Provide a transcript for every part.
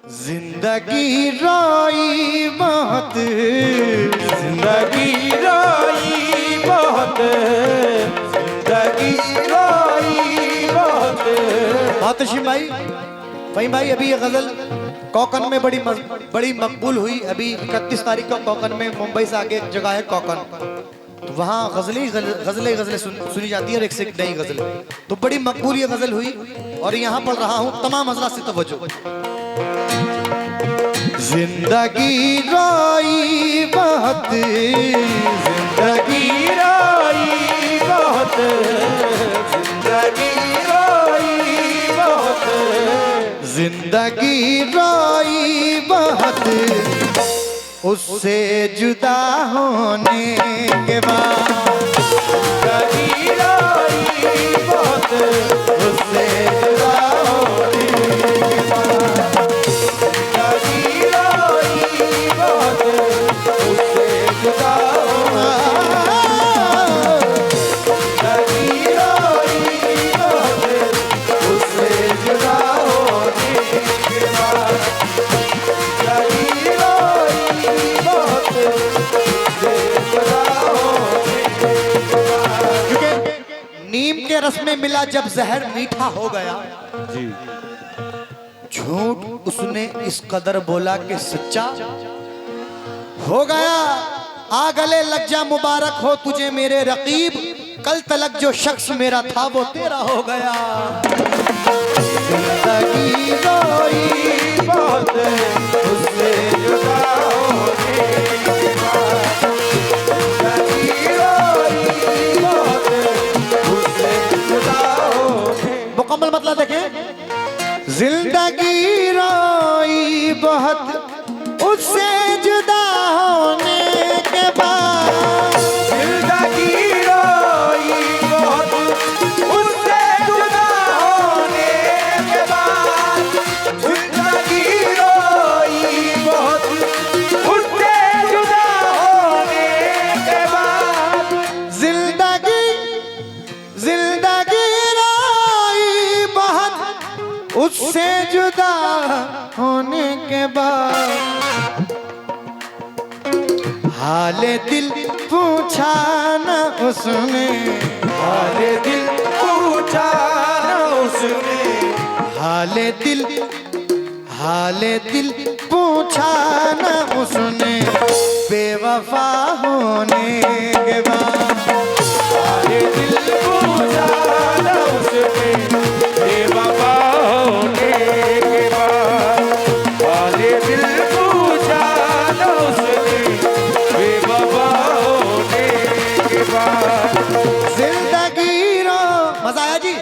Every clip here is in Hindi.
जिंदगी रोई बहुत, जिंदगी रोई बहुत, जिंदगी रोई बहुत। मोहतशिम भाई भाई अभी ये गजल कोकन में बड़ी मकबूल हुई। अभी 31 तारीख को कोकन में, मुंबई से आगे एक जगह है कोकन, तो वहाँ गजलें सुनी जाती है और एक से एक नई गजल, तो बड़ी मकबूल ये गजल हुई और यहाँ पढ़ रहा हूँ। तमाम हजरात से तवज्जो। जिंदगी रोई बहुत, जिंदगी रोई बहुत, जिंदगी रोई बहुत, जिंदगी रोई बहुत, उससे जुदा होने के बाद। जिंदगी रोई बहुत, उससे जुदा होने के बाद। जिंदगी रोई बहुत, उससे जुदा होना। जिंदगी रोई बहुत, उससे जुदा होने के बाद। जिंदगी रोई बहुत, उससे जुदा होने के बाद। क्योंकि नीम के रस में मिला जब जहर मीठा हो गया, जी झूठ उसने इस कदर बोला कि सच्चा हो गया। आ गले लग जा, मुबारक हो तुझे मेरे रकीब, कल तलक जो शख्स मेरा था वो तेरा हो गया। जिंदगी रोई बहुत, उससे जुदा होने के बाद। जिंदगी रोई बहुत, उससे जुदा होने। मुकम्मल मतलब देखें। जिंदगी रोई बहुत, उससे जुदा होने के बाद। जिंदगी रोई बहुत, उससे जुदा होने के बाद। जिंदगी रोई बहुत, उससे जुदा होने के बाद। जिंदगी रोई बहुत, उससे जुदा होने के बाद। हाले दिल पूछा न उसने, हाले दिल पूछा न उसने। हाले दिल पूछा न उसने, बेवफा होने के बाद। हाले दिल पूछा न उसने, बेवफा होने के बाद। हाले दिल पूछा न उसने, बेवफा होने के बाद। जिंदगी रो मजा आया जी,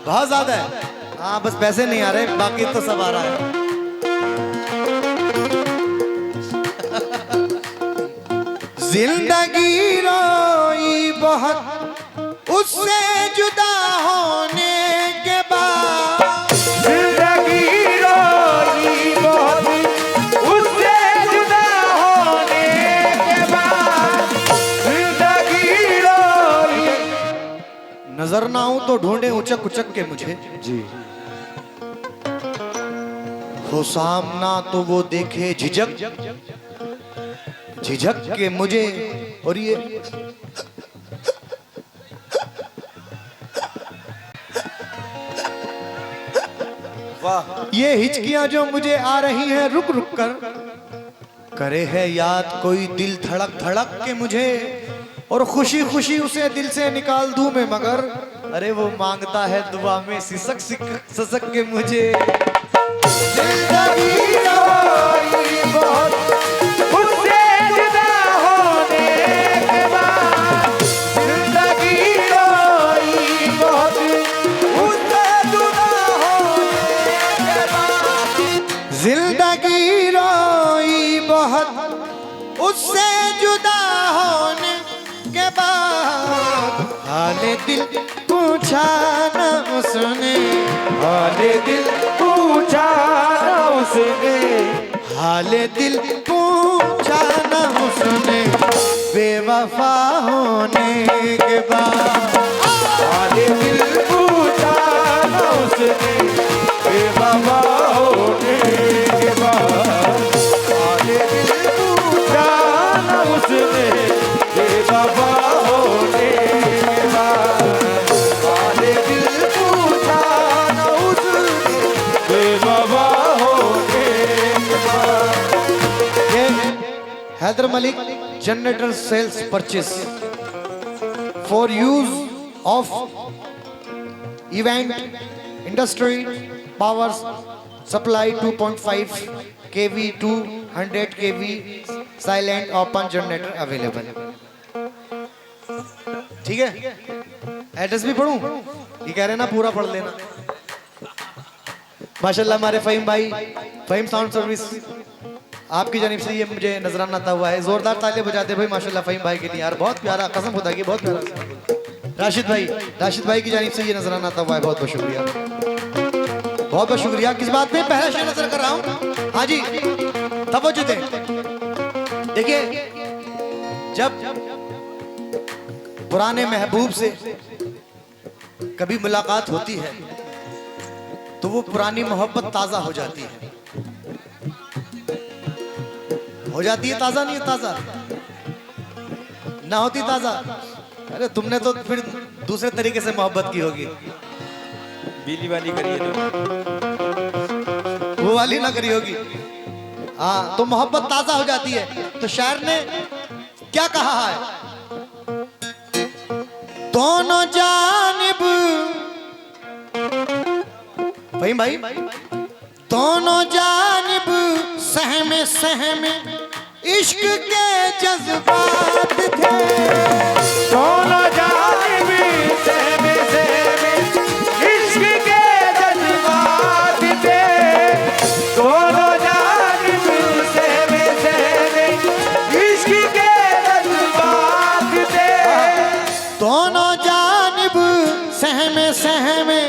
बहुत ज्यादा है। हाँ बस पैसे नहीं आ रहे, बाकी तो सब आ रहा है। जिंदगी रोई बहुत, उससे जुदा होने के बाद। जिंदगी रोई बहुत, उससे जुदा होने के बाद। जिंदगी रोई। नजर ना आऊं तो ढूंढे उचक उचक के मुझे, जी हो सामना तो वो देखे झिझक झिझक के मुझे। और ये वाह। ये हिचकियां जो मुझे आ रही हैं रुक रुक कर, करे है याद कोई दिल धड़क धड़क के मुझे, और खुशी खुशी उसे दिल से निकाल दूं मैं, मगर अरे वो मांगता है दुआ में सिसक ससक के मुझे। जिंदगी रोई बहुत, उससे जुदा होने के बाद। जिंदगी रोई बहुत, उससे जुदा होने के बाद। जिंदगी रोई बहुत, उससे जुदा होने के बाद। हाले दिल पूछा न उसने, हाले दिल पूछा न उसने। हाले दिल पूछा न उसने, बेवफा होने के बाद। हाले दिल पूछा न उसने, बेवफा होने बाबा होने के बाद। ये Haider Malik generator sales purchase for use of event industry power supply 2.5 kV 200 kV silent open generator available. ठीक है, एड्रेस भी पढ़ूं? ये कह रहे ना पूरा पढ़ लेना। माशाल्लाह हमारे फहीम भाई, फहीम साउंड सर्विस, आपकी जानिब से ये मुझे नजराना आता हुआ है। जोरदार तालियां बजाते भाई माशाल्लाह फहीम भाई के लिए यार, बहुत प्यारा, कसम खुदा की बहुत प्यारा। राशिद भाई की जानिब से ये नजराना आता हुआ है, बहुत बहुत शुक्रिया, बहुत बहुत शुक्रिया। किस बात पे? पहला शेर नजर कर रहा हूँ। हाँ जी, तवज्जो दें। देखिए, जब पुराने महबूब से कभी मुलाकात होती है तो वो पुरानी मोहब्बत ताजा हो जाती है। हो जाती है ताजा, नहीं है ताजा? ना होती ताजा? अरे तुमने तो फिर दूसरे तरीके से मोहब्बत की होगी, बीली वाली करिए तो। वो वाली ना करी होगी। हाँ, तो मोहब्बत ताजा हो जाती है। तो शायर ने क्या कहा है? दोनों जानिब भाई दोनों जानिब सहमे सहमे इश्क के जज्बात थे। दोनों जानिब सहमे सहमे इश्क के जज्बात थे। दोनों जानिब सहमे सहमे इश्क के जज्बात थे। दोनों जानिब सहमे सहमे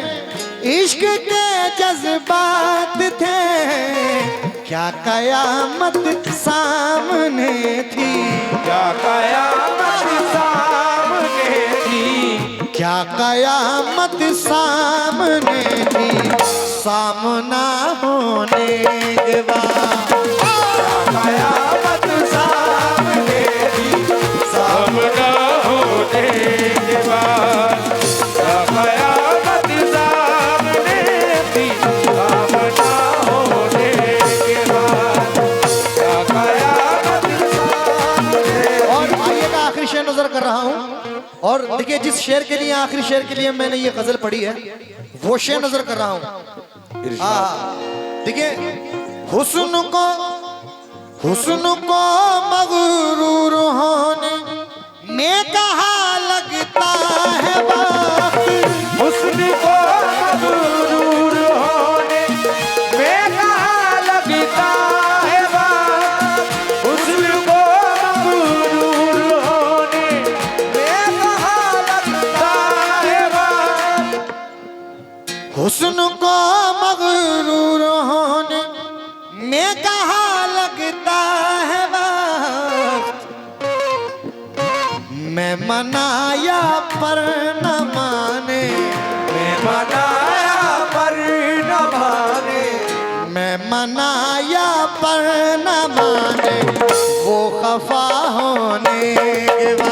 इश्क के जज्बात थे। क्या कयामत सामने थी, क्या कयामत सामने थी। क्या कयामत सामने थी, सामना होने के बाद। कयामत सामने थी, सामना होने के बाद। क्या कयामत सामने थी, सामना होने के बाद। क्या कयामत सामने। और आइएगा, आखिरी शेर नजर कर रहा हूं। और देखिए, जिस शेर के लिए, आखिरी शेर के लिए मैंने ये गजल पढ़ी है, वो शेर नजर कर रहा हूं। देखिए, हुस्न को मगरूर होने में कहा लगता है वक्त। हुस्न को मगरूर होने में कहा लगता है वक्त। हुस्न को मगरूर होने में कहा लगता है वक्त। हुस्न को मगरूर होने में कहा लगता है वक्त। मैं मनाया पर न माने, मैं मनाया पर न माने। मैं मनाया पर न माने, वो खफा होने के बाद।